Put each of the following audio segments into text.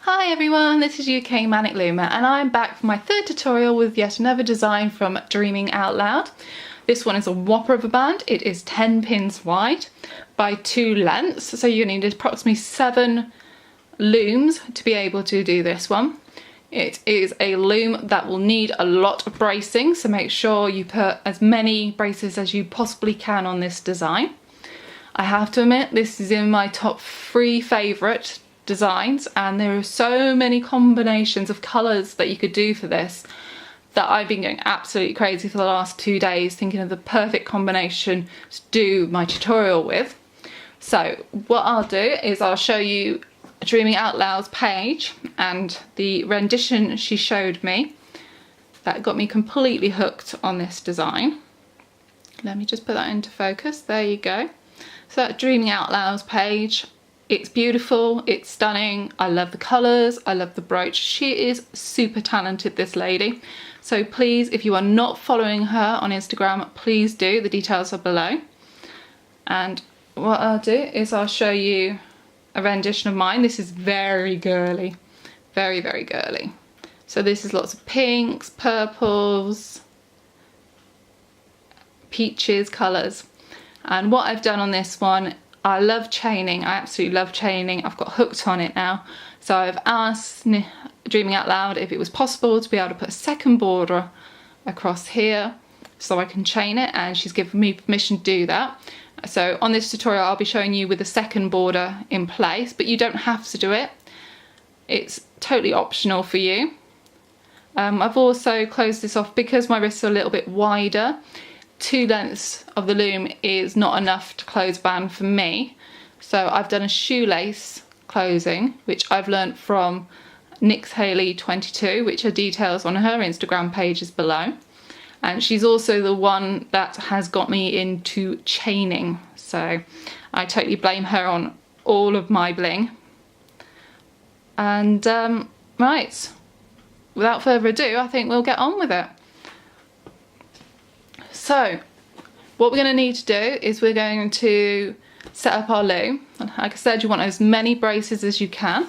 Hi everyone, this is UKManicLoomer and I'm back for my third tutorial with yet another design from Dreamin.Out.Loud. This one is a whopper of a band. It is 10 pins wide by 2 lengths, so you need approximately 7 looms to be able to do this one. It is a loom that will need a lot of bracing, so make sure you put as many braces as you possibly can on this design. I have to admit, this is in my top 3 favourite designs, and there are so many combinations of colours that you could do for this that I've been going absolutely crazy for the last 2 days thinking of the perfect combination to do my tutorial with. So what I'll do is I'll show you Dreamin.Out.Loud's page and the rendition she showed me that got me completely hooked on this design. Let me just put that into focus. There you go. So that Dreamin.Out.Loud's page. It's beautiful, it's stunning, I love the colours, I love the brooch. She is super talented, this lady. So please, if you are not following her on Instagram, please do, the details are below. And what I'll do is I'll show you a rendition of mine. This is very girly, very, very girly. So this is lots of pinks, purples, peaches colours. And what I've done on this one, I love chaining, I absolutely love chaining. I've got hooked on it now. So I've asked Dreamin.Out.Loud if it was possible to be able to put a second border across here so I can chain it, and she's given me permission to do that. So on this tutorial I'll be showing you with a second border in place, but you don't have to do it. It's totally optional for you. I've also closed this off because my wrists are a little bit wider. 2 lengths of the loom is not enough to close band for me, so I've done a shoelace closing, which I've learnt from NixHaley22, which are details on her Instagram page is below, and she's also the one that has got me into chaining, so I totally blame her on all of my bling. And right, without further ado, I think we'll get on with it. So what we're going to need to do is we're going to set up our loom. Like I said, you want as many braces as you can,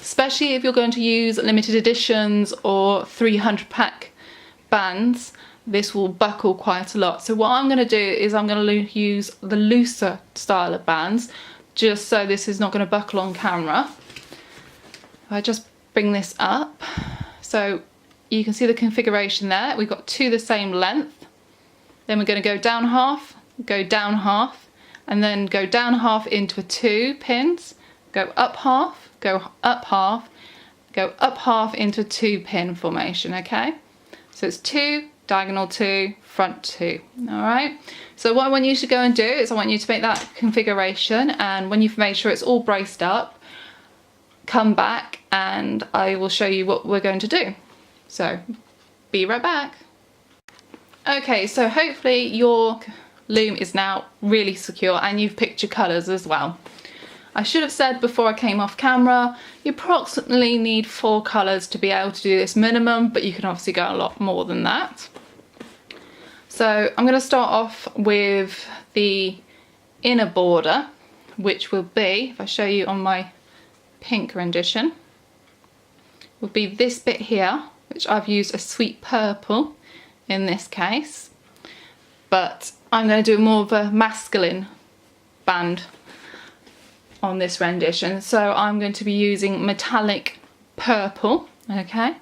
especially if you're going to use limited editions or 300 pack bands. This will buckle quite a lot. So what I'm going to do is I'm going to use the looser style of bands, just so this is not going to buckle on camera. If I just bring this up, so you can see the configuration there. We've got 2 the same length. Then we're going to go down half, and then go down half into 2 pins, go up half, go up half, go up half into 2 pin formation, okay? So it's 2, diagonal 2, front 2, all right? So what I want you to go and do is I want you to make that configuration, and when you've made sure it's all braced up, come back and I will show you what we're going to do. So be right back. Okay, so hopefully your loom is now really secure and you've picked your colours as well. I should have said before I came off camera, you approximately need 4 colours to be able to do this minimum, but you can obviously go a lot more than that. So I'm going to start off with the inner border, which will be, if I show you on my pink rendition, will be this bit here, which I've used a sweet purple in this case, but I'm going to do more of a masculine band on this rendition, so I'm going to be using metallic purple. Okay,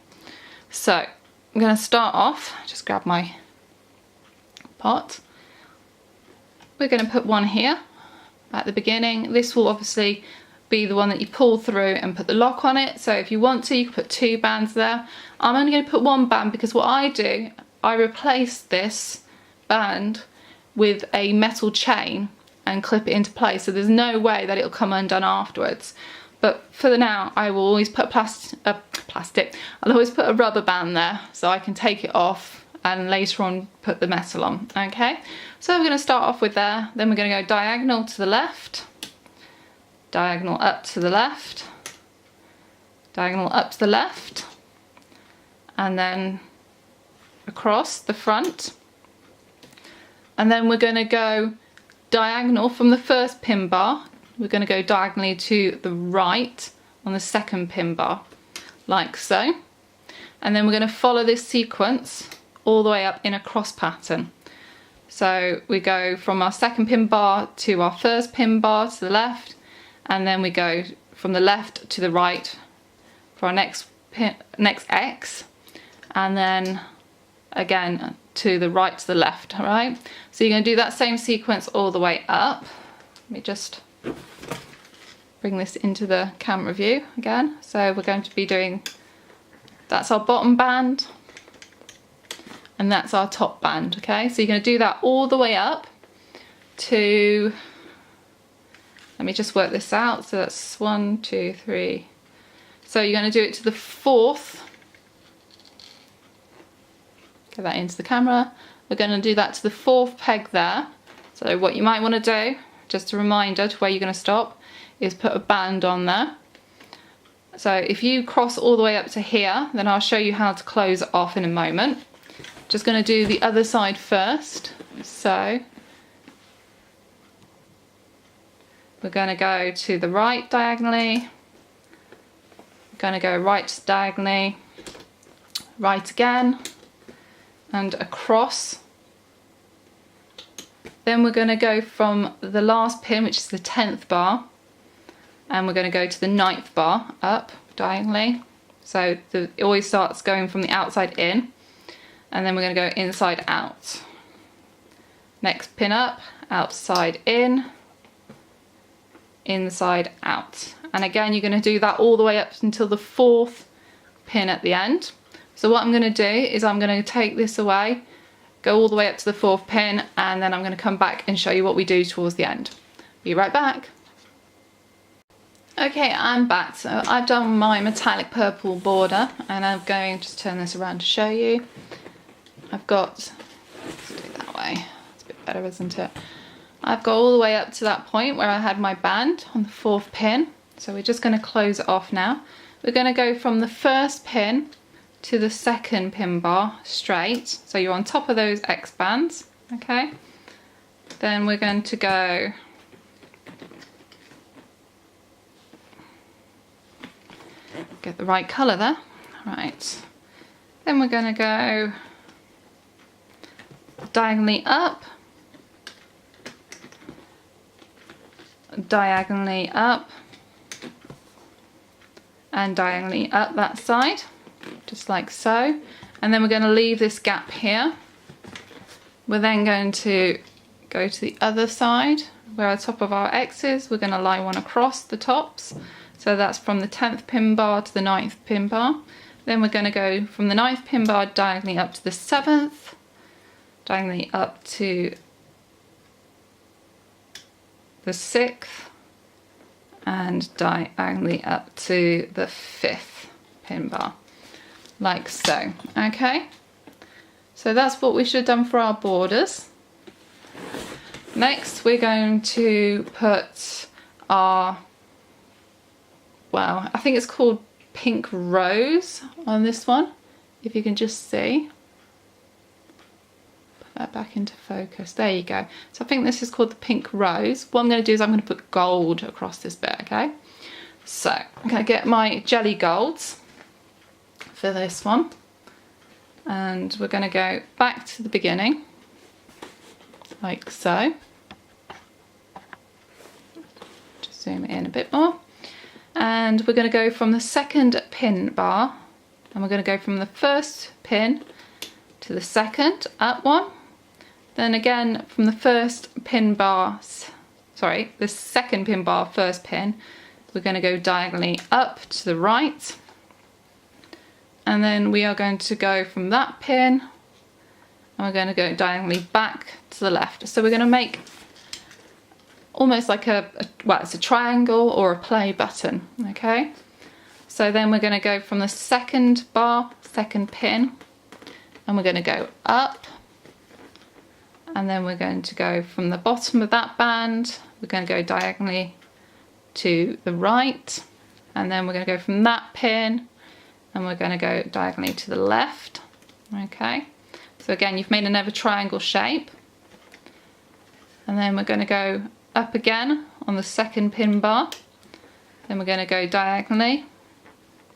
so I'm going to start off, just grab my pot, we're going to put one here at the beginning. This will obviously be the one that you pull through and put the lock on it, so if you want to you can put 2 bands there. I'm only going to put 1 band because what I do, I replace this band with a metal chain and clip it into place, so there's no way that it'll come undone afterwards. But for the now, I will always put I'll always put a rubber band there so I can take it off and later on put the metal on. Okay, so we're going to start off with there, then we're going to go diagonal to the left, diagonal up to the left, diagonal up to the left, and then across the front, and then we're going to go diagonal from the first pin bar. We're going to go diagonally to the right on the second pin bar, like so. And then we're going to follow this sequence all the way up in a cross pattern. So we go from our second pin bar to our first pin bar to the left, and then we go from the left to the right for our next X, and then again to the right to the left, all right? So you're going to do that same sequence all the way up. Let me just bring this into the camera view again. So we're going to be doing, that's our bottom band, and that's our top band, okay? So you're going to do that all the way up to, let me just work this out. So that's 1, 2, 3. So you're going to do it to the 4th. Get that into the camera. We're going to do that to the 4th peg there. So what you might want to do, just a reminder to where you're going to stop, is put a band on there. So if you cross all the way up to here, then I'll show you how to close it off in a moment. Just going to do the other side first. So we're going to go to the right diagonally, we're going to go right diagonally, right again, and across. Then we're going to go from the last pin, which is the 10th bar, and we're going to go to the 9th bar up diagonally. So it always starts going from the outside in, and then we're going to go inside out. Next pin up, outside in, inside out. And again, you're going to do that all the way up until the 4th pin at the end. So what I'm going to do is I'm going to take this away, go all the way up to the 4th pin, and then I'm going to come back and show you what we do towards the end. Be right back. Okay, I'm back. So I've done my metallic purple border, and I'm going to turn this around to show you. I've got, let's do it that way, it's a bit better, isn't it? I've got all the way up to that point where I had my band on the 4th pin. So we're just going to close it off now. We're going to go from the 1st pin to the 2nd pin bar straight. So you're on top of those X bands, okay? Then we're going to go get the right colour there. Right. Then we're going to go diagonally up, diagonally up, and diagonally up that side, just like so. And then we're going to leave this gap here. We're then going to go to the other side where our top of our X is. We're going to lie one across the tops. So that's from the 10th pin bar to the 9th pin bar. Then we're going to go from the 9th pin bar diagonally up to the 7th, diagonally up to the 6th, and diagonally up to the 5th pin bar, like so. Okay, so that's what we should have done for our borders. Next we're going to put our, well, I think it's called Pink Rose on this one, if you can just see. Put that back into focus. There you go. So I think this is called the Pink Rose. What I'm going to do is I'm going to put gold across this bit, okay? So I'm going to get my jelly golds for this one, and we're going to go back to the beginning, like so. Just zoom it in a bit more. And we're going to go from the 2nd pin bar, and we're going to go from the 1st pin to the 2nd, up one. Then again from the 1st pin bar, sorry, the 2nd pin bar, 1st pin, we're going to go diagonally up to the right. And then we are going to go from that pin, and we're going to go diagonally back to the left. So we're going to make almost like well, it's a triangle or a play button, okay? So then we're going to go from the 2nd bar, 2nd pin, and we're going to go up, and then we're going to go from the bottom of that band, we're going to go diagonally to the right, and then we're going to go from that pin, and we're going to go diagonally to the left, okay? So again, you've made another triangle shape, and then we're going to go up again on the 2nd pin bar, Then we're going to go diagonally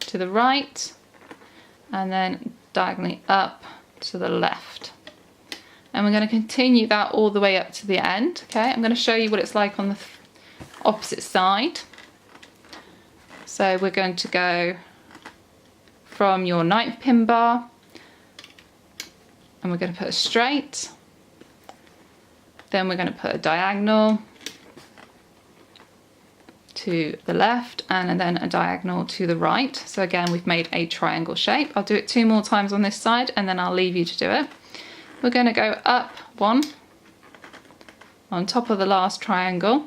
to the right, and then diagonally up to the left. And we're going to continue that all the way up to the end. Okay, I'm going to show you what it's like on the opposite side. So we're going to go from your 9th pin bar, and we're going to put a straight. Then we're going to put a diagonal to the left, and then a diagonal to the right. So again, we've made a triangle shape. I'll do it 2 more times on this side, and then I'll leave you to do it. We're going to go up 1 on top of the last triangle.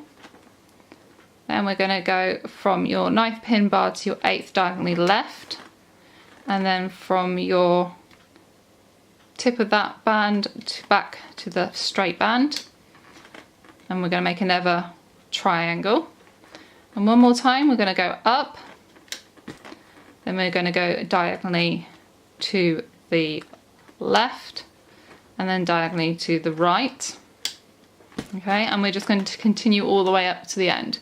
Then we're going to go from your 9th pin bar to your 8th diagonally left, and then from your tip of that band back to the straight band, and we're going to make another triangle. And one more time, we're going to go up, then we're going to go diagonally to the left, and then diagonally to the right. Okay, and we're just going to continue all the way up to the end.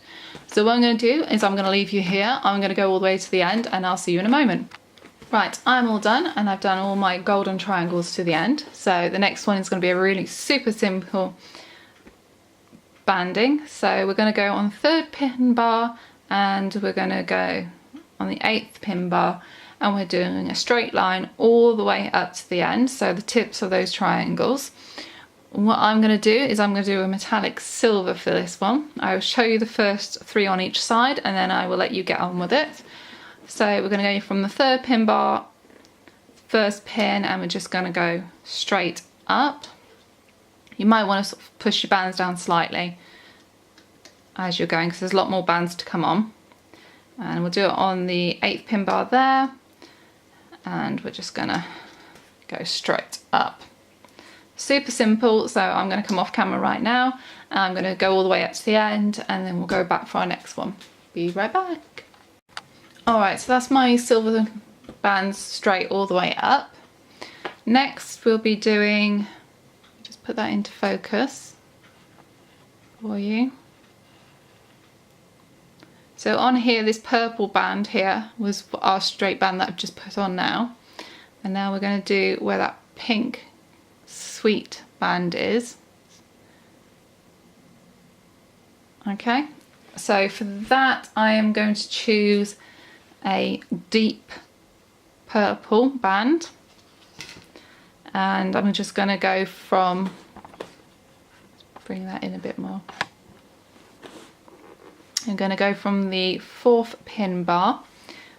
So what I'm going to do is I'm going to leave you here. I'm going to go all the way to the end, and I'll see you in a moment. Right, I'm all done, and I've done all my golden triangles to the end. So the next one is going to be a really super simple banding. So we're going to go on the 3rd pin bar, and we're going to go on the 8th pin bar, and we're doing a straight line all the way up to the end, so the tips of those triangles. What I'm going to do is I'm going to do a metallic silver for this one. I will show you the first 3 on each side, and then I will let you get on with it. So we're going to go from the 3rd pin bar, 1st pin, and we're just going to go straight up. You might want to sort of push your bands down slightly as you're going, because there's a lot more bands to come on. And we'll do it on the 8th pin bar there, and we're just going to go straight up. Super simple. So I'm going to come off camera right now, and I'm going to go all the way up to the end, and then we'll go back for our next one. Be right back. Alright, so that's my silver bands straight all the way up. Next we'll be doing, just put that into focus for you. So on here, this purple band here was our straight band that I've just put on now. And now we're going to do where that pink sweet band is. Okay, so for that I am going to choose a deep purple band, and I'm just going to go from, bring that in a bit more. I'm going to go from the 4th pin bar,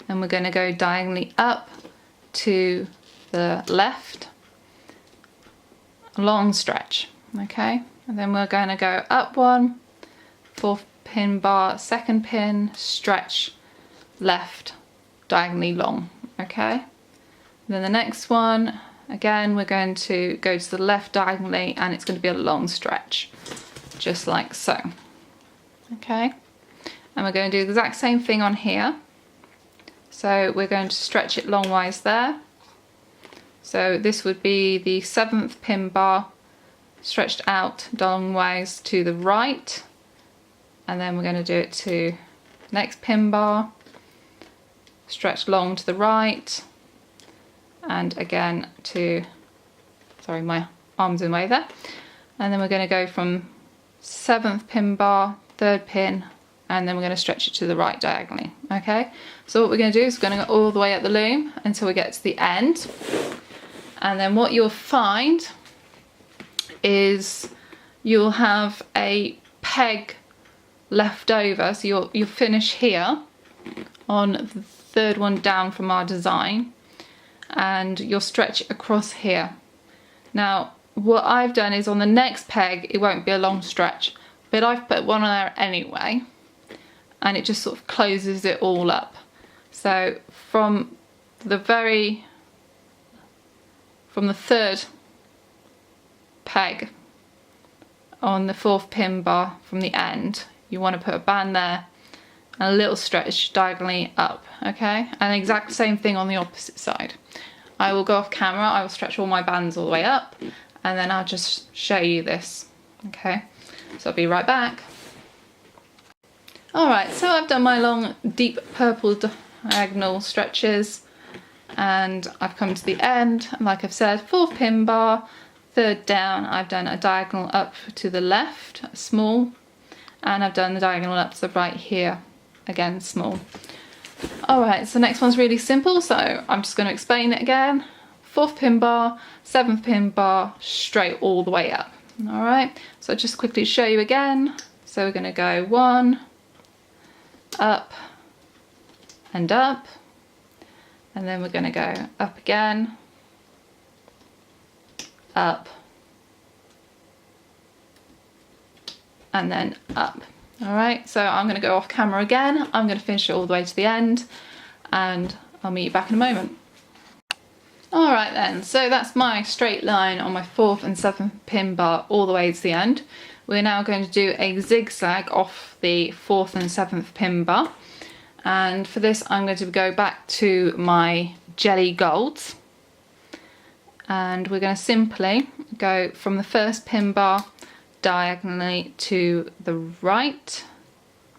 and we're going to go diagonally up to the left, a long stretch. Okay, and then we're going to go up 1, 4th pin bar, 2nd pin, stretch left, diagonally long. Okay, and then the next one, again we're going to go to the left diagonally, and it's going to be a long stretch, just like so. Okay, and we're going to do the exact same thing on here. So we're going to stretch it longwise there. So this would be the 7th pin bar stretched out longwise to the right, and then we're going to do it to next pin bar, stretch long to the right, and again to, sorry, my arm's in the way there. And then we're going to go from 7th pin bar, 3rd pin, and then we're going to stretch it to the right diagonally. Okay, so what we're going to do is we're going to go all the way up the loom until we get to the end. And then what you'll find is you'll have a peg left over, so you'll finish here on the 3rd one down from our design, and you'll stretch it across here. Now what I've done is on the next peg it won't be a long stretch, but I've put one on there anyway, and it just sort of closes it all up. So from the 3rd peg on the 4th pin bar from the end, you want to put a band there and a little stretch diagonally up. Okay, and the exact same thing on the opposite side. I will go off camera, I will stretch all my bands all the way up, and then I'll just show you this. Okay, so I'll be right back. Alright, so I've done my long deep purple diagonal stretches and I've come to the end, and like I've said, 4th pin bar, 3rd down, I've done a diagonal up to the left, small, and I've done the diagonal up to the right here, again small. Alright, so the next one's really simple, so I'm just going to explain it again. 4th pin bar, 7th pin bar, straight all the way up. Alright, so I'll just quickly show you again. So we're going to go 1, up and up, and then we're going to go up again, up, and then up. Alright, so I'm going to go off camera again. I'm going to finish it all the way to the end, and I'll meet you back in a moment. Alright then, so that's my straight line on my 4th and 7th pin bar all the way to the end. We're now going to do a zigzag off the 4th and 7th pin bar, and for this I'm going to go back to my jelly golds, and we're going to simply go from the 1st pin bar diagonally to the right,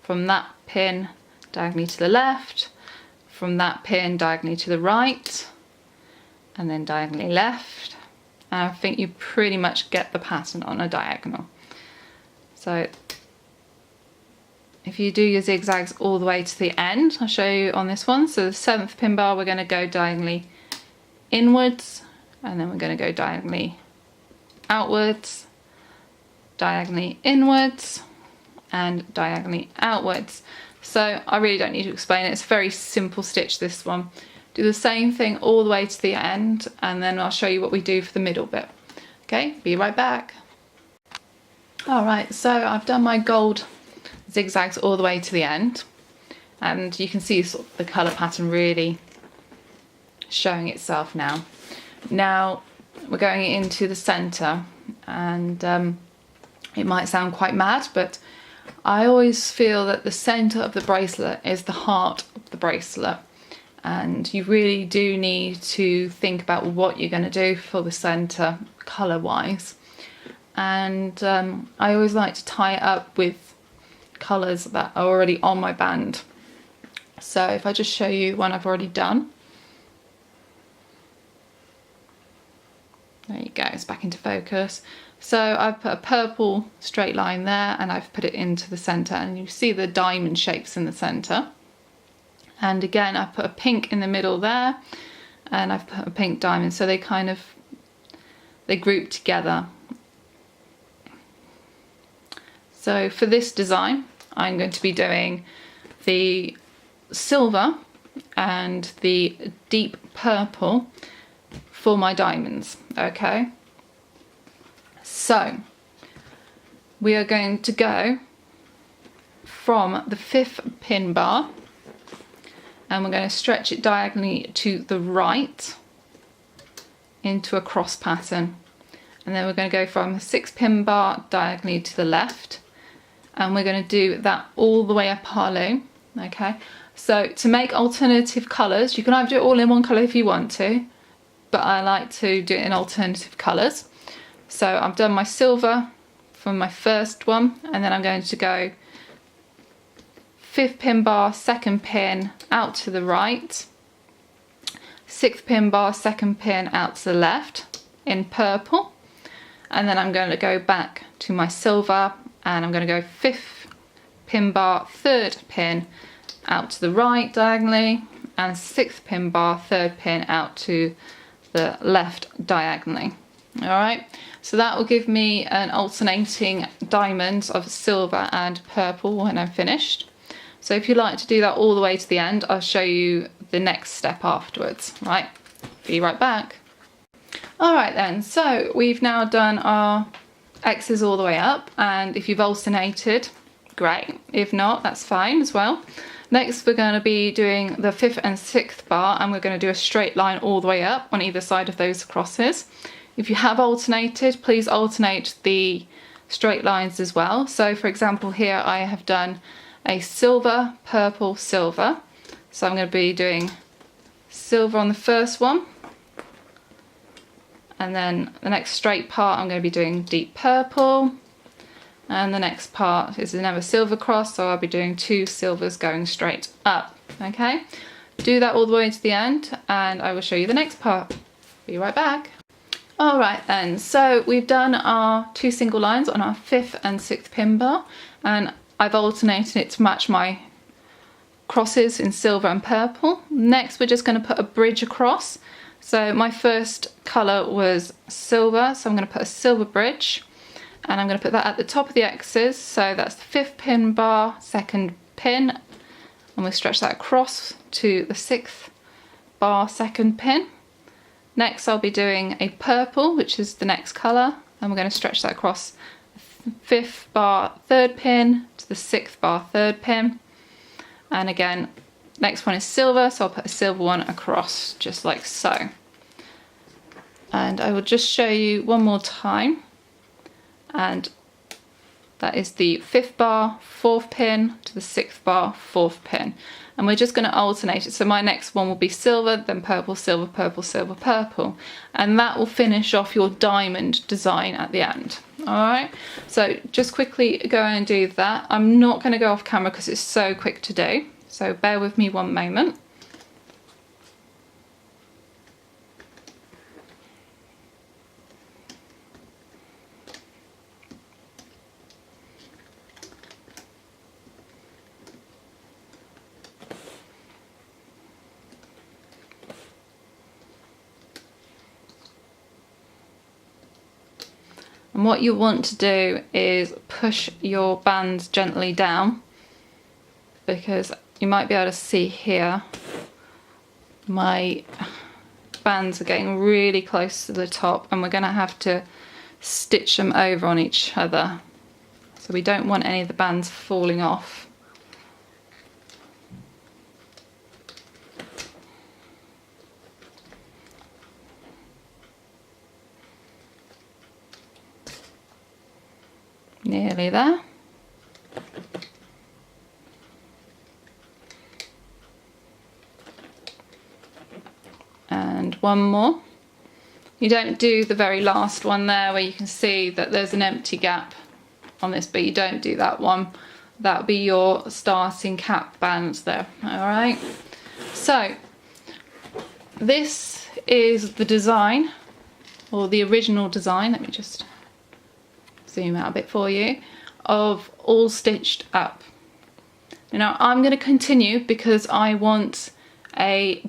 from that pin diagonally to the left, from that pin diagonally to the right, and then diagonally left. And I think you pretty much get the pattern on a diagonal. So if you do your zigzags all the way to the end, I'll show you on this one. So the 7th pin bar, we're going to go diagonally inwards, and then we're going to go diagonally outwards, diagonally inwards, and diagonally outwards. So I really don't need to explain it. It's a very simple stitch, this one. Do the same thing all the way to the end, and then I'll show you what we do for the middle bit. Okay, be right back. Alright, so I've done my gold zigzags all the way to the end, and you can see sort of the colour pattern really showing itself now. Now we're going into the centre, and it might sound quite mad, but I always feel that the centre of the bracelet is the heart of the bracelet, and you really do need to think about what you're going to do for the centre colour wise. And I always like to tie it up with colours that are already on my band. So if I just show you one I've already done. There you go, it's back into focus. So I've put a purple straight line there, and I've put it into the centre, and you see the diamond shapes in the centre. And again, I've put a pink in the middle there, and I've put a pink diamond, so they group together. So for this design, I'm going to be doing the silver and the deep purple for my diamonds, okay? So we are going to go from the 5th pin bar, and we're going to stretch it diagonally to the right into a cross pattern. And then we're going to go from the 6th pin bar diagonally to the left, and we're going to do that all the way up our loom, okay? So to make alternative colours, you can either do it all in one colour if you want to, but I like to do it in alternative colours. So I've done my silver from my first one, and then I'm going to go 5th pin bar, 2nd pin out to the right, 6th pin bar, 2nd pin out to the left in purple, and then I'm going to go back to my silver, and I'm going to go 5th pin bar, 3rd pin out to the right diagonally, and 6th pin bar, 3rd pin out to the left diagonally. Alright, so that will give me an alternating diamond of silver and purple when I'm finished. So if you'd like to do that all the way to the end, I'll show you the next step afterwards. Right, be right back. Alright then, so we've now done our X's all the way up, and if you've alternated, great. If not, that's fine as well. Next we're going to be doing the 5th and 6th bar, and we're going to do a straight line all the way up on either side of those crosses. If you have alternated, please alternate the straight lines as well. So for example here I have done a silver, purple, silver. So I'm going to be doing silver on the first one, and then the next straight part I'm going to be doing deep purple, and the next part is another silver cross, so I'll be doing 2 silvers going straight up. Okay, do that all the way to the end and I will show you the next part. Be right back. Alright then, so we've done our 2 single lines on our 5th and 6th pin bar, and I've alternated it to match my crosses in silver and purple. Next we're just going to put a bridge across. So my first colour was silver, so I'm going to put a silver bridge, and I'm going to put that at the top of the X's, so that's the 5th pin bar, 2nd pin, and we'll stretch that across to the 6th bar, 2nd pin. Next I'll be doing a purple, which is the next colour, and we're going to stretch that across the 5th bar, 3rd pin to the 6th bar, 3rd pin. And again, next one is silver, so I'll put a silver one across, just like so. And I will just show you one more time. And that is the 5th bar, 4th pin to the 6th bar, 4th pin. And we're just going to alternate it. So my next one will be silver, then purple, silver, purple, silver, purple. And that will finish off your diamond design at the end. Alright, so just quickly go and do that. I'm not going to go off camera because it's so quick to do. So bear with me one moment. And what you want to do is push your bands gently down, because you might be able to see here my bands are getting really close to the top, and we're going to have to stitch them over on each other. So we don't want any of the bands falling off. Nearly there. And one more. You don't do the very last one there where you can see that there's an empty gap on this, but you don't do that one. That'll be your starting cap bands there. Alright, so this is the design, or the original design. Let me just zoom out a bit for you, of All Stitched Up. Now I'm going to continue because I want a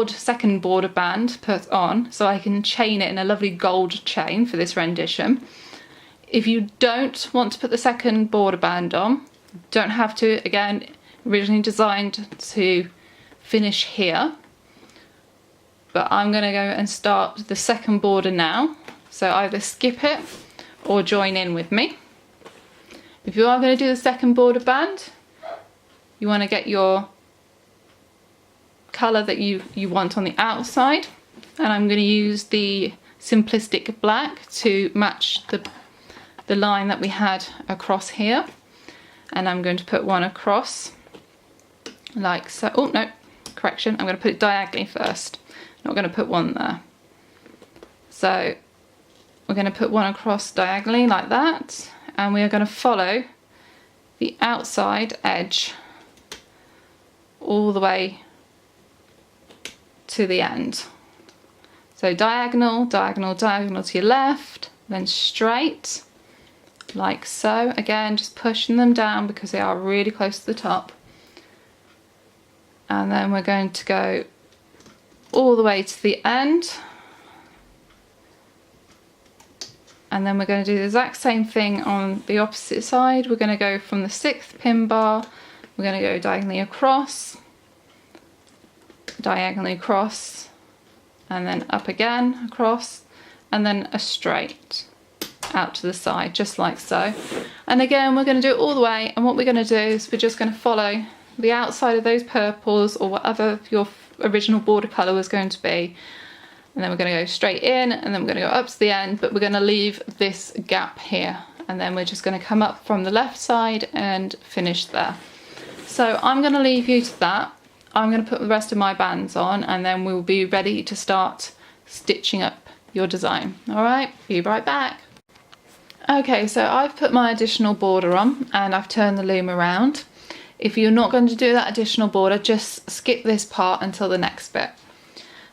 second border band put on, so I can chain it in a lovely gold chain for this rendition. If you don't want to put the second border band on, don't have to. Again, originally designed to finish here, but I'm going to go and start the second border now, so either skip it or join in with me. If you are going to do the second border band, you want to get your colour that you want on the outside, and I'm going to use the simplistic black to match the line that we had across here, and I'm going to put one across like so. Oh no, correction, I'm going to put it diagonally first, not going to put one there. So we're going to put one across diagonally like that, and we are going to follow the outside edge all the way to the end. So diagonal, diagonal, diagonal to your left, then straight like so. Again, just pushing them down because they are really close to the top. And then we're going to go all the way to the end. And then we're going to do the exact same thing on the opposite side. We're going to go from the 6th pin bar, we're going to go diagonally across, and then up again, across, and then a straight out to the side, just like so. And again, we're going to do it all the way, and what we're going to do is we're just going to follow the outside of those purples, or whatever your original border colour was going to be. And then we're going to go straight in, and then we're going to go up to the end, but we're going to leave this gap here. And then we're just going to come up from the left side and finish there. So I'm going to leave you to that. I'm going to put the rest of my bands on, and then we'll be ready to start stitching up your design. Alright, be right back. Okay, so I've put my additional border on and I've turned the loom around. If you're not going to do that additional border, just skip this part until the next bit.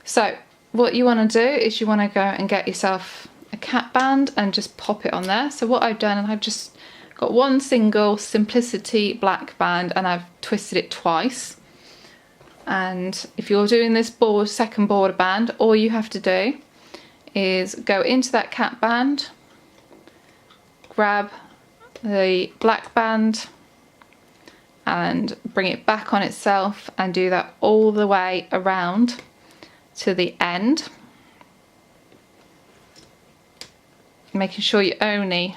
So what you want to do is you want to go and get yourself a cap band and just pop it on there. So what I've done, and I've just got one single Simplicity black band and I've twisted it twice. And if you're doing this second border band, all you have to do is go into that cap band, grab the black band and bring it back on itself and do that all the way around to the end, making sure you only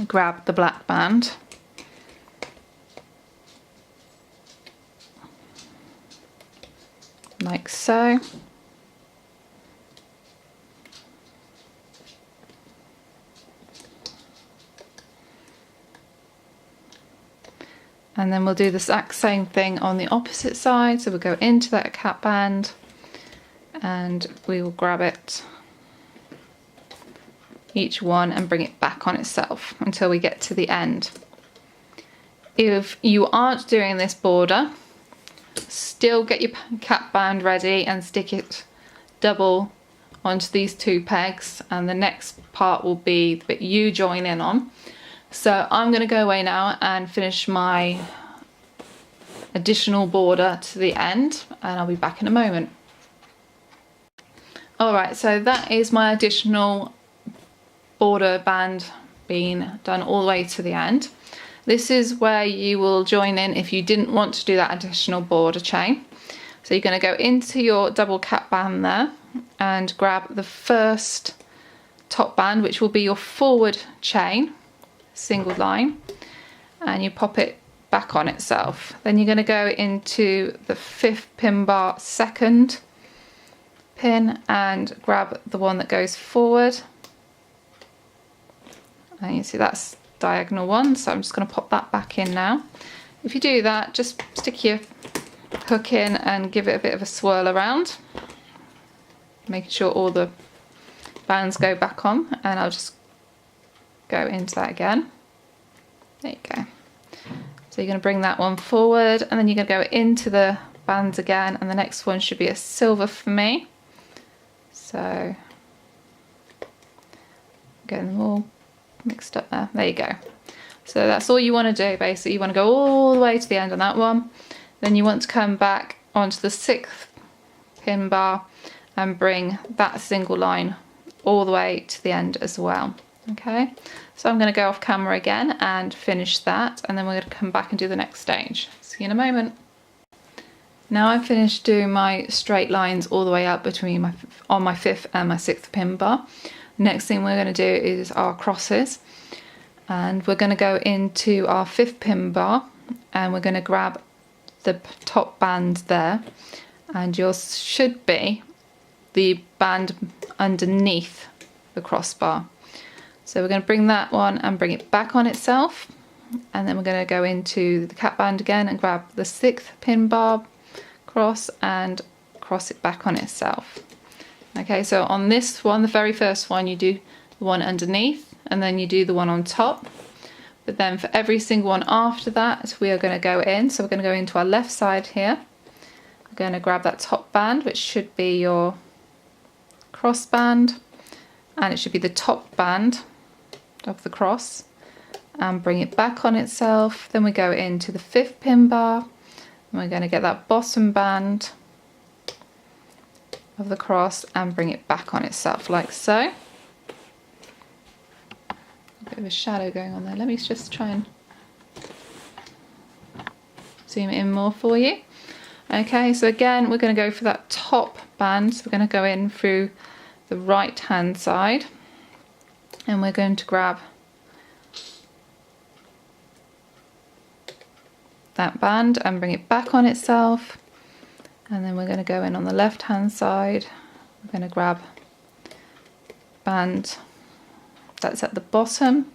grab the black band. Like so. And then we'll do the exact same thing on the opposite side. So we'll go into that cap band and we will grab it, each one, and bring it back on itself until we get to the end. If you aren't doing this border, still get your cap band ready and stick it double onto these two pegs, and the next part will be the bit you join in on. So I'm going to go away now and finish my additional border to the end, and I'll be back in a moment. Alright, so that is my additional border band being done all the way to the end. This is where you will join in if you didn't want to do that additional border chain. So you're going to go into your double cap band there and grab the first top band, which will be your forward chain, single line, and you pop it back on itself. Then you're going to go into the 5th pin bar second pin and grab the one that goes forward, and you see that's diagonal one, so I'm just going to pop that back in now. If you do that, just stick your hook in and give it a bit of a swirl around, making sure all the bands go back on, and I'll just go into that again. There you go. So you're going to bring that one forward, and then you're going to go into the bands again, and the next one should be a silver for me. So getting them all mixed up there. There you go. So that's all you want to do basically. You want to go all the way to the end on that one. Then you want to come back onto the 6th pin bar and bring that single line all the way to the end as well. Okay, so I'm going to go off camera again and finish that, and then we're going to come back and do the next stage. See you in a moment. Now I've finished doing my straight lines all the way up between my 5th and my 6th pin bar. Next thing we're going to do is our crosses, and we're going to go into our 5th pin bar and we're going to grab the top band there, and yours should be the band underneath the crossbar. So we're going to bring that one and bring it back on itself, and then we're going to go into the cap band again and grab the 6th pin bar cross and cross it back on itself. Okay, so on this one, the very first one, you do the one underneath and then you do the one on top. But then for every single one after that, we are going to go in. So we're going to go into our left side here. We're going to grab that top band, which should be your cross band, and it should be the top band of the cross, and bring it back on itself. Then we go into the 5th pin bar, and we're going to get that bottom band of the cross and bring it back on itself like so. A bit of a shadow going on there. Let me just try and zoom in more for you. Okay, so again we're going to go for that top band. So we're going to go in through the right hand side, and we're going to grab that band and bring it back on itself. And then we're going to go in on the left hand side. We're going to grab band that's at the bottom.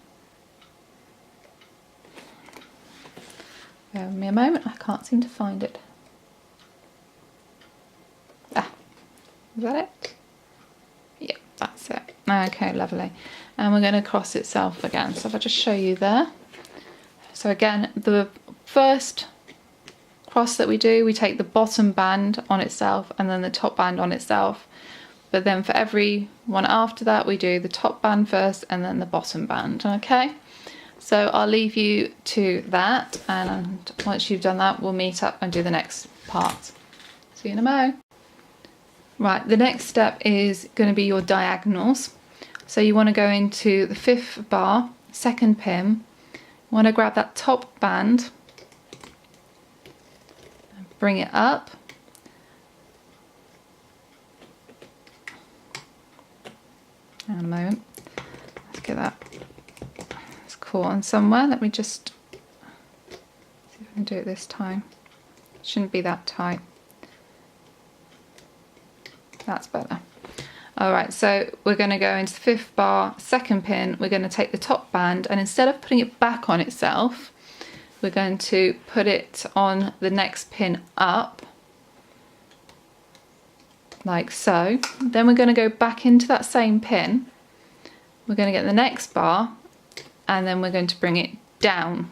Bear with me a moment, I can't seem to find it. Ah, is that it? Yeah, that's it. Okay, lovely. And we're going to cross itself again. So if I just show you there. So again, the first cross that we do, we take the bottom band on itself and then the top band on itself. But then for every one after that, we do the top band first and then the bottom band, okay? So I'll leave you to that, and once you've done that, we'll meet up and do the next part. See you in a mo. Right, the next step is going to be your diagonals. So you want to go into the 5th bar, 2nd pin. You want to grab that top band, and bring it up. Hang on a moment. Let's get that. It's caught on somewhere. Let me just see if I can do it this time. It shouldn't be that tight. That's better. Alright, so we're going to go into the 5th bar, 2nd pin. We're going to take the top band, and instead of putting it back on itself, we're going to put it on the next pin up, like so. Then we're going to go back into that same pin. We're going to get the next bar, and then we're going to bring it down.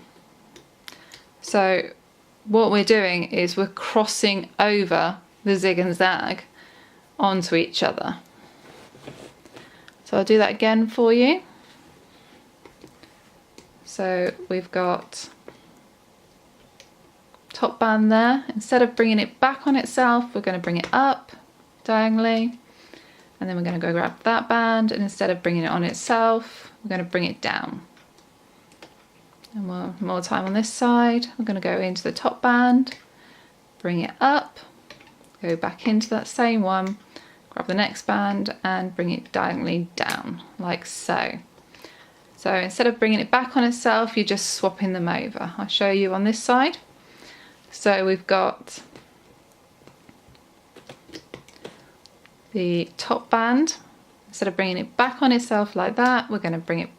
So what we're doing is we're crossing over the zig and zag onto each other. So I'll do that again for you. So we've got top band there. Instead of bringing it back on itself, we're going to bring it up diagonally, and then we're going to go grab that band, and instead of bringing it on itself, we're going to bring it down. And more time on this side. We're going to go into the top band, bring it up, go back into that same one, grab the next band and bring it diagonally down, like so. So instead of bringing it back on itself, you're just swapping them over. I'll show you on this side. So we've got the top band. Instead of bringing it back on itself like that, we're going to bring it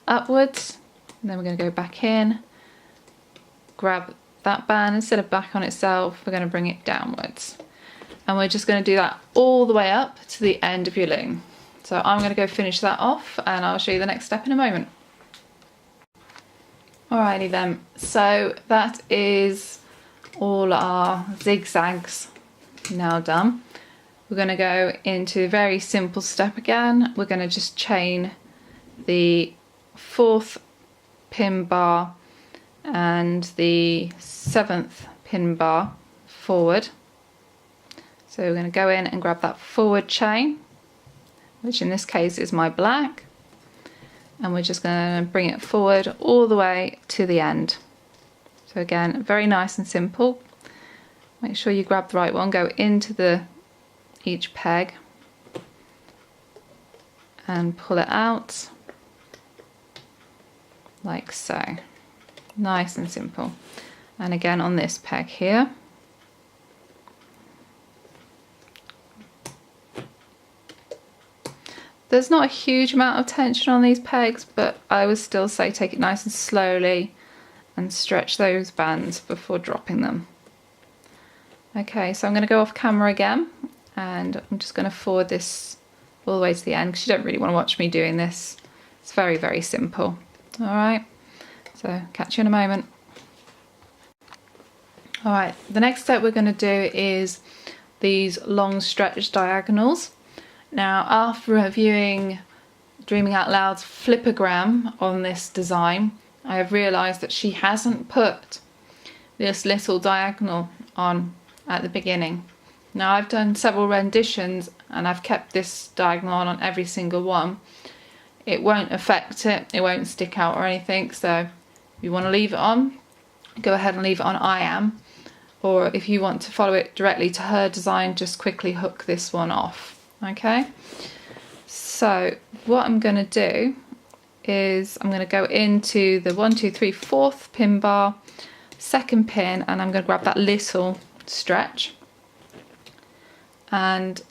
upwards, and then we're going to go back in, grab that band. Instead of back on itself, we're going to bring it downwards. And we're just going to do that all the way up to the end of your loom. So I'm going to go finish that off, and I'll show you the next step in a moment. Alrighty then, so that is all our zigzags now done. We're going to go into a very simple step again. We're going to just chain the 4th pin bar and the 7th pin bar forward. So we're going to go in and grab that forward chain, which in this case is my black, and we're just going to bring it forward all the way to the end. So again, very nice and simple. Make sure you grab the right one, go into each peg and pull it out like so. Nice and simple. And again on this peg here. There's not a huge amount of tension on these pegs, but I would still say take it nice and slowly and stretch those bands before dropping them. Okay, so I'm going to go off camera again, and I'm just going to forward this all the way to the end because you don't really want to watch me doing this. It's very, very simple. Alright, so catch you in a moment. Alright, the next step we're going to do is these long stretch diagonals. Now, after reviewing Dreamin.Out.Loud's flipogram on this design, I have realised that she hasn't put this little diagonal on at the beginning. Now, I've done several renditions and I've kept this diagonal on every single one. It won't affect it, it won't stick out or anything, so if you want to leave it on, go ahead and leave it on I am. Or if you want to follow it directly to her design, just quickly hook this one off. Okay, so what I'm going to do is I'm going to go into the 1, 2, 3, 4th pin bar, 2nd pin, and I'm going to grab that little stretch. And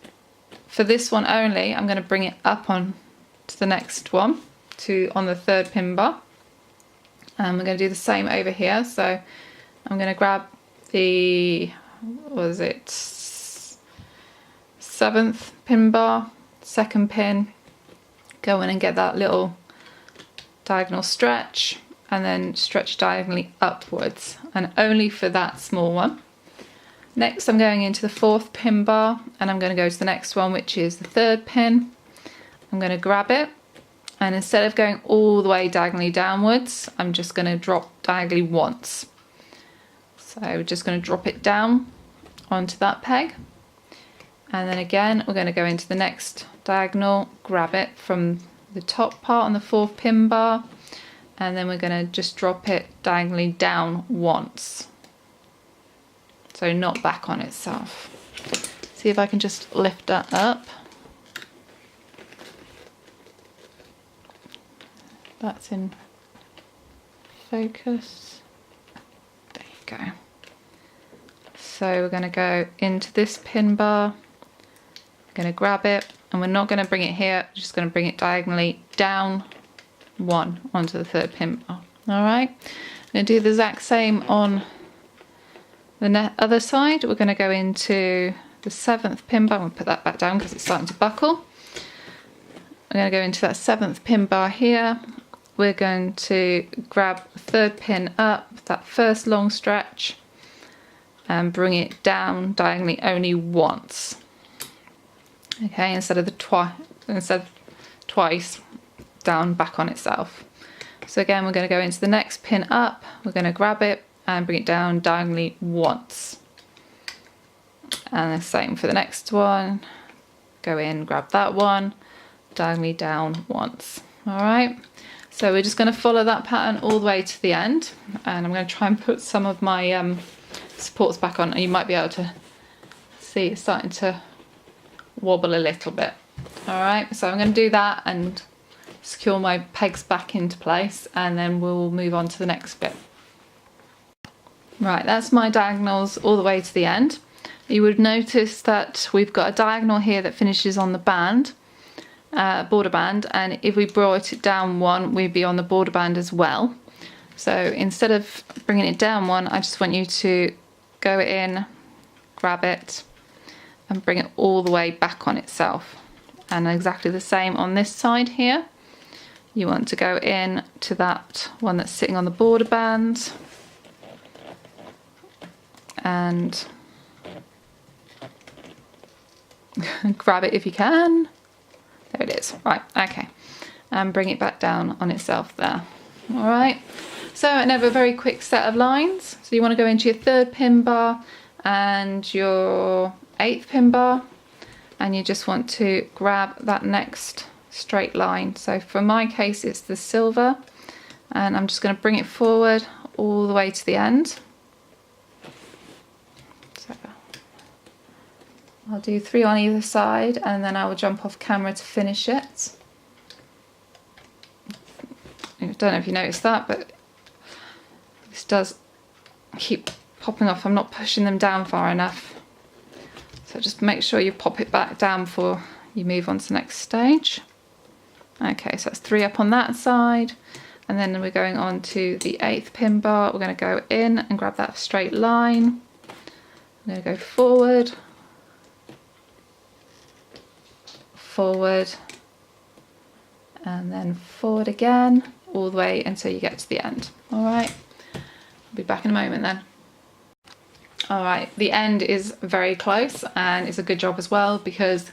for this one only, I'm going to bring it up on to the next one, on the 3rd pin bar. And we're going to do the same over here. So I'm going to grab the, what is it, 7th pin bar, 2nd pin, go in and get that little diagonal stretch and then stretch diagonally upwards, and only for that small one. Next I'm going into the 4th pin bar and I'm going to go to the next one, which is the 3rd pin. I'm going to grab it, and instead of going all the way diagonally downwards, I'm just going to drop diagonally once. So we're just going to drop it down onto that peg, and then again we're going to go into the next diagonal, grab it from the top part on the 4th pin bar, and then we're going to just drop it diagonally down once, so not back on itself. See if I can just lift that up. That's in focus. There you go. So we're going to go into this pin bar, we're going to grab it, and we're not going to bring it here, we're just going to bring it diagonally down one onto the 3rd pin bar. Alright, I'm going to do the exact same on the other side. We're going to go into the 7th pin bar. I'm going to put that back down because it's starting to buckle. I'm going to go into that 7th pin bar here. We're going to grab the 3rd pin up, that first long stretch, and bring it down diagonally only once. Okay, instead of twice down back on itself. So again, we're going to go into the next pin up, we're going to grab it and bring it down diagonally once. And the same for the next one. Go in, grab that one, diagonally down once. Alright, so we're just going to follow that pattern all the way to the end, and I'm going to try and put some of my supports back on, and you might be able to see it's starting to wobble a little bit. Alright, so I'm going to do that and secure my pegs back into place, and then we'll move on to the next bit. Right, that's my diagonals all the way to the end. You would notice that we've got a diagonal here that finishes on the band, border band, and if we brought it down one, we'd be on the border band as well. So instead of bringing it down one, I just want you to go in, grab it, and bring it all the way back on itself. And exactly the same on this side here. You want to go in to that one that's sitting on the border band and grab it if you can. There it is. Right, okay. And bring it back down on itself there. Alright, so another very quick set of lines. So you want to go into your 3rd pin bar and your 8th pin bar, and you just want to grab that next straight line. So for my case it's the silver, and I'm just going to bring it forward all the way to the end. So I'll do 3 on either side, and then I will jump off camera to finish it. I don't know if you noticed that, but this does keep popping off. I'm not pushing them down far enough. So just make sure you pop it back down before you move on to the next stage. Okay, so that's 3 up on that side, and then we're going on to the 8th pin bar. We're going to go in and grab that straight line. I'm going to go forward, forward, and then forward again, all the way until you get to the end. Alright, I'll be back in a moment then. Alright, the end is very close, and it's a good job as well because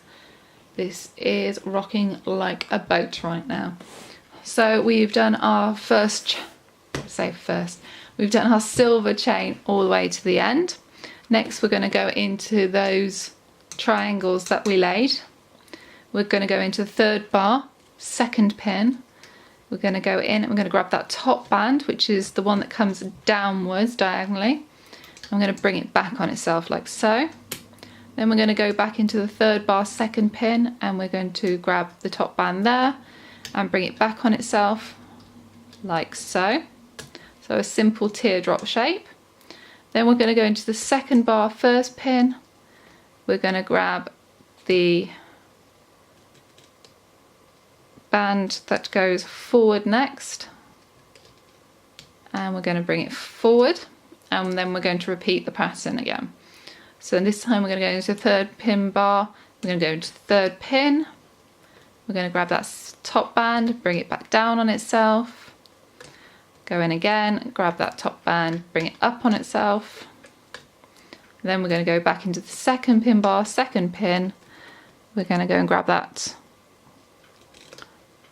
this is rocking like a boat right now. So we've done our we've done our silver chain all the way to the end. Next we're going to go into those triangles that we laid. We're going to go into the 3rd bar, 2nd pin. We're going to go in and we're going to grab that top band, which is the one that comes downwards diagonally. I'm going to bring it back on itself like so. Then we're going to go back into the 3rd bar, 2nd pin, and we're going to grab the top band there and bring it back on itself like so. So a simple teardrop shape. Then we're going to go into the 2nd bar, 1st pin. We're going to grab the band that goes forward next, and we're going to bring it forward, and then we're going to repeat the pattern again. So this time we're going to go into the 3rd pin bar, we're going to go into the 3rd pin, We're going to grab that top band, bring it back down on itself, go in again, grab that top band, bring it up on itself. Then we're going to go back into the second pin bar, second pin. We're going to go and grab that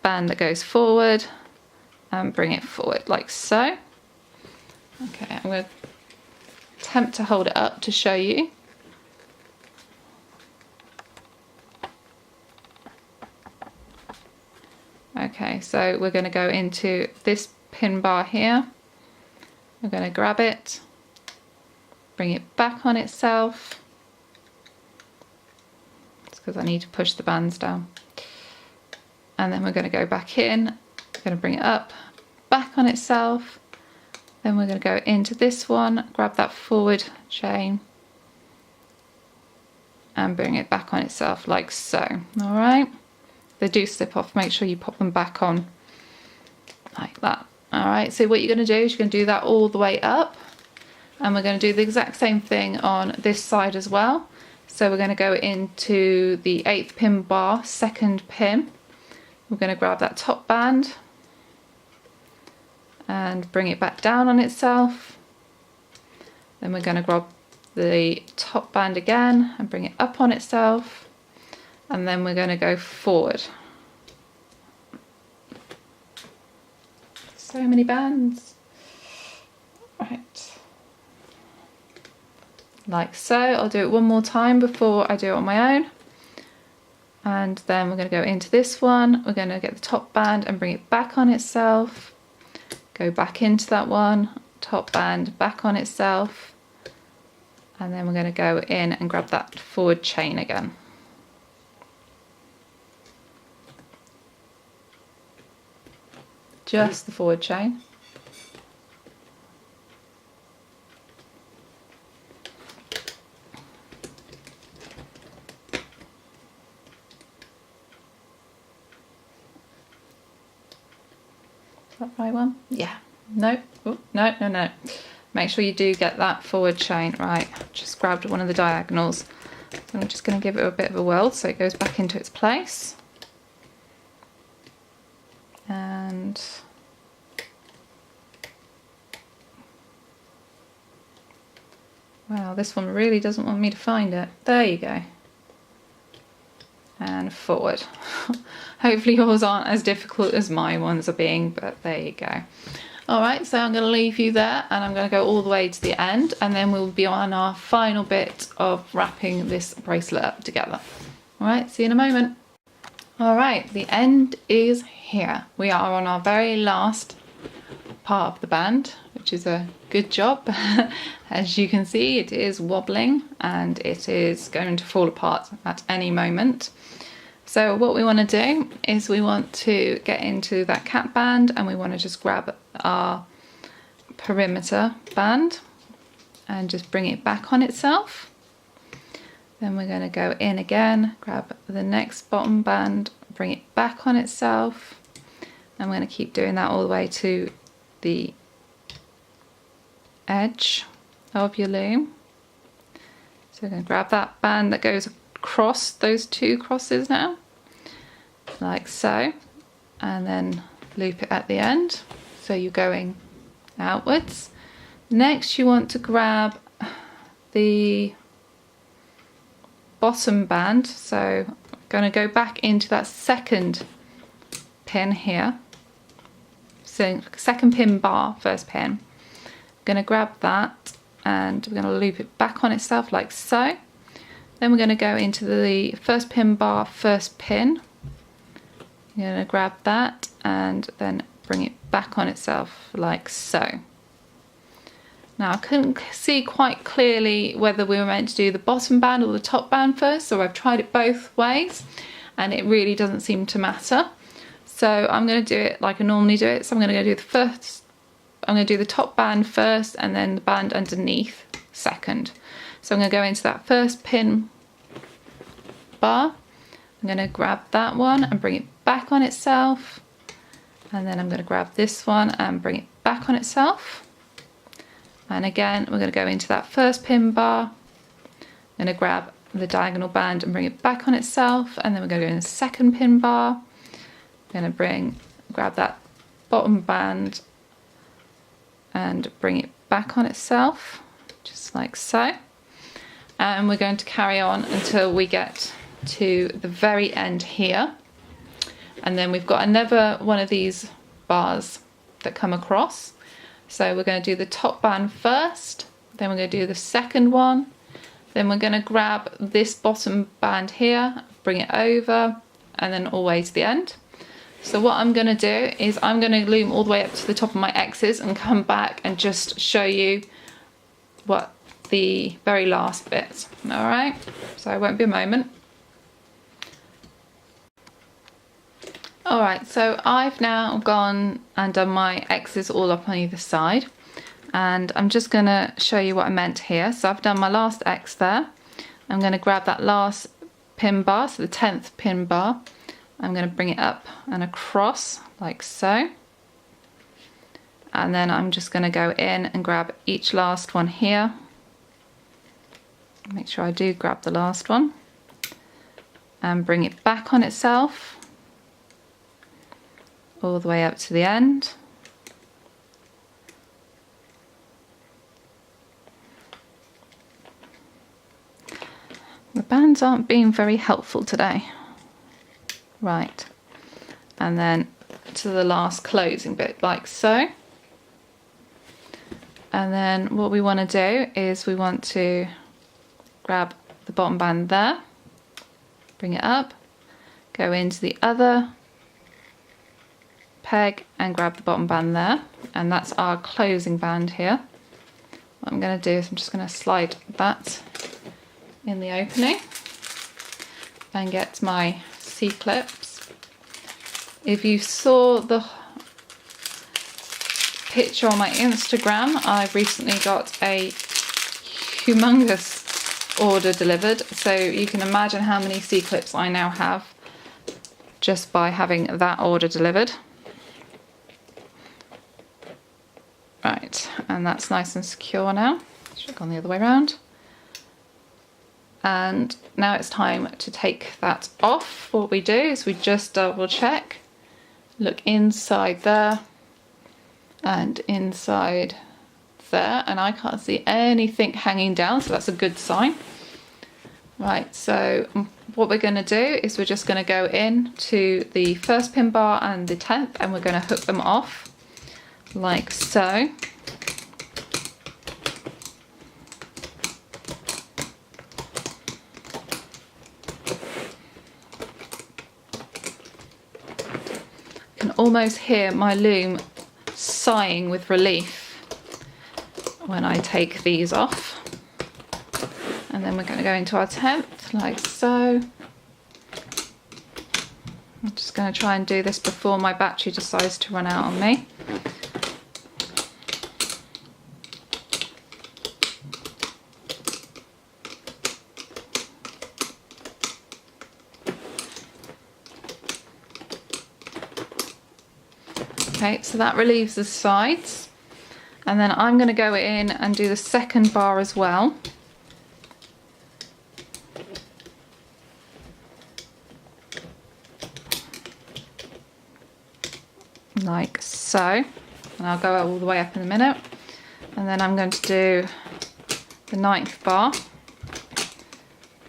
band that goes forward and bring it forward like so. Okay, I'm going to attempt to hold it up to show you. Okay, so we're going to go into this pin bar here. We're going to grab it, bring it back on itself. It's because I need to push the bands down. And then we're going to go back in, we're going to bring it up, back on itself. Then we're going to go into this one, grab that forward chain and bring it back on itself like so. All right. They do slip off, make sure you pop them back on like that. All right, so what you're going to do is you're going to do that all the way up, and we're going to do the exact same thing on this side as well. So we're going to go into the 8th pin bar, second pin. We're going to grab that top band and bring it back down on itself. Then we're going to grab the top band again and bring it up on itself. And then we're going to go forward. So many bands. Right. Like so. I'll do it one more time before I do it on my own. And then we're going to go into this one. We're going to get the top band and bring it back on itself. Go back into that one. Top band back on itself. And then we're going to go in and grab that forward chain again. Just the forward chain. Is that the right one? Yeah. No. Ooh, no, no, no. Make sure you do get that forward chain. Right. Just grabbed one of the diagonals. So I'm just going to give it a bit of a whirl so it goes back into its place. And wow, this one really doesn't want me to find it. There you go. And forward. Hopefully yours aren't as difficult as my ones are being, but there you go. Alright, so I'm going to leave you there and I'm going to go all the way to the end, and then we'll be on our final bit of wrapping this bracelet up together. Alright, see you in a moment. Alright, the end is here. We are on our very last part of the band, which is a good job. As you can see, it is wobbling and it is going to fall apart at any moment. So what we want to do is we want to get into that cap band and we want to just grab our perimeter band and just bring it back on itself. Then we're going to go in again, grab the next bottom band, bring it back on itself. I'm going to keep doing that all the way to the edge of your loom. So we're going to grab that band that goes across those two crosses now, like so, and then loop it at the end. So you're going outwards. Next you want to grab the bottom band, so I'm going to go back into that second pin here, so second pin bar, first pin. I'm going to grab that and we're going to loop it back on itself like so. Then we're going to go into the first pin bar, first pin. You're going to grab that and then bring it back on itself like so. Now I couldn't see quite clearly whether we were meant to do the bottom band or the top band first, so I've tried it both ways and it really doesn't seem to matter. So I'm going to do it like I normally do it. So I'm going to do the top band first and then the band underneath second. So I'm going to go into that first pin bar. I'm going to grab that one and bring it back on itself. And then I'm going to grab this one and bring it back on itself. And again, we're going to go into that first pin bar. I'm going to grab the diagonal band and bring it back on itself, and then we're going to go in the second pin bar. I'm going to grab that bottom band and bring it back on itself, just like so. And we're going to carry on until we get to the very end here. And then we've got another one of these bars that come across. So we're going to do the top band first, then we're going to do the second one, then we're going to grab this bottom band here, bring it over, and then all the way to the end. So what I'm going to do is I'm going to loom all the way up to the top of my X's and come back and just show you what the very last bit. Alright, so it won't be a moment. Alright, so I've now gone and done my X's all up on either side, and I'm just going to show you what I meant here. So I've done my last X there. I'm going to grab that last pin bar, so the 10th pin bar. I'm going to bring it up and across like so, and then I'm just going to go in and grab each last one here. Make sure I do grab the last one and bring it back on itself all the way up to the end. The bands aren't being very helpful today. Right, and then to the last closing bit like so. And then what we want to do is we want to grab the bottom band there, bring it up, go into the other peg and grab the bottom band there, and that's our closing band here. What I'm going to do is I'm just going to slide that in the opening and get my C-clips. If you saw the picture on my Instagram, I've recently got a humongous order delivered, so you can imagine how many C-clips I now have just by having that order delivered. Right, and that's nice and secure now. Should have gone the other way around. And now it's time to take that off. What we do is we just double check, look inside there and inside there, and I can't see anything hanging down, so that's a good sign. Right, so what we're going to do is we're just going to go in to the first pin bar and the 10th, and we're going to hook them off like so. You can almost hear my loom sighing with relief when I take these off. And then we're going to go into our 10th like so. I'm just going to try and do this before my battery decides to run out on me. Okay, so that relieves the sides, and then I'm going to go in and do the second bar as well. Like so, and I'll go all the way up in a minute. And then I'm going to do the 9th bar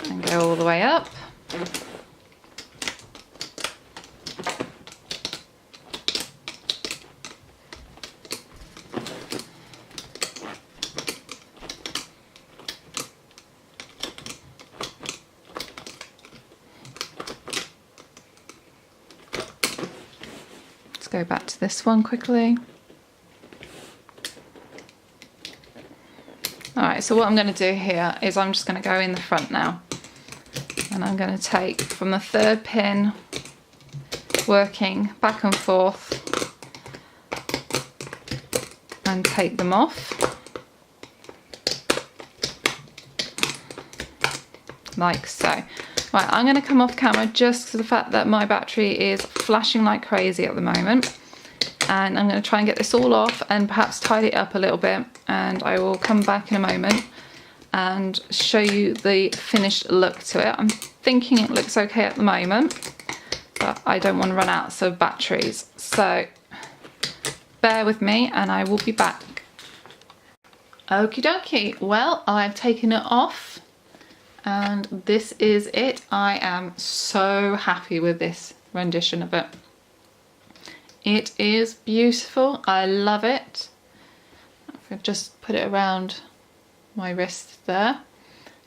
and go all the way up. Go back to this one quickly. Alright, so what I'm going to do here is I'm just going to go in the front now, and I'm going to take from the 3rd pin, working back and forth, and take them off like so. Right, I'm going to come off camera just for the fact that my battery is flashing like crazy at the moment, and I'm going to try and get this all off and perhaps tidy it up a little bit, and I will come back in a moment and show you the finished look to it. I'm thinking it looks okay at the moment, but I don't want to run out of batteries. So bear with me and I will be back. Okie dokie, well, I've taken it off and this is it. I am so happy with this rendition of it. It is beautiful, I love it. If I just put it around my wrist there,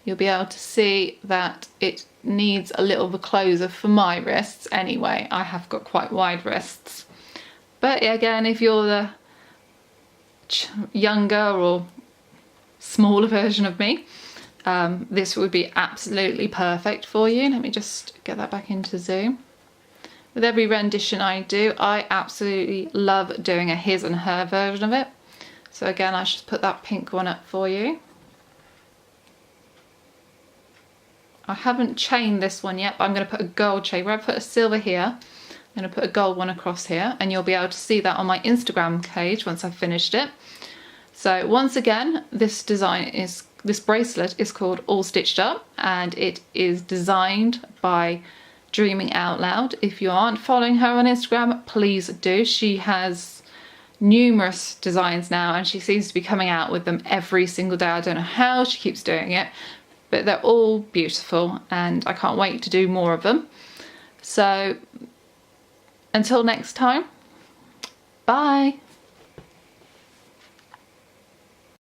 you'll be able to see that it needs a little bit closer for my wrists anyway. I have got quite wide wrists. But again, if you're the younger or smaller version of me, this would be absolutely perfect for you. Let me just get that back into zoom. With every rendition I do, I absolutely love doing a his and her version of it. So again, I should put that pink one up for you. I haven't chained this one yet, but I'm going to put a gold chain. Where I put a silver here, I'm going to put a gold one across here, and you'll be able to see that on my Instagram page once I've finished it. So once again, this bracelet is called All Stitched Up, and it is designed by Dreamin.Out.Loud. If you aren't following her on Instagram, please do. She has numerous designs now and she seems to be coming out with them every single day. I don't know how she keeps doing it, but they're all beautiful and I can't wait to do more of them. So until next time, bye.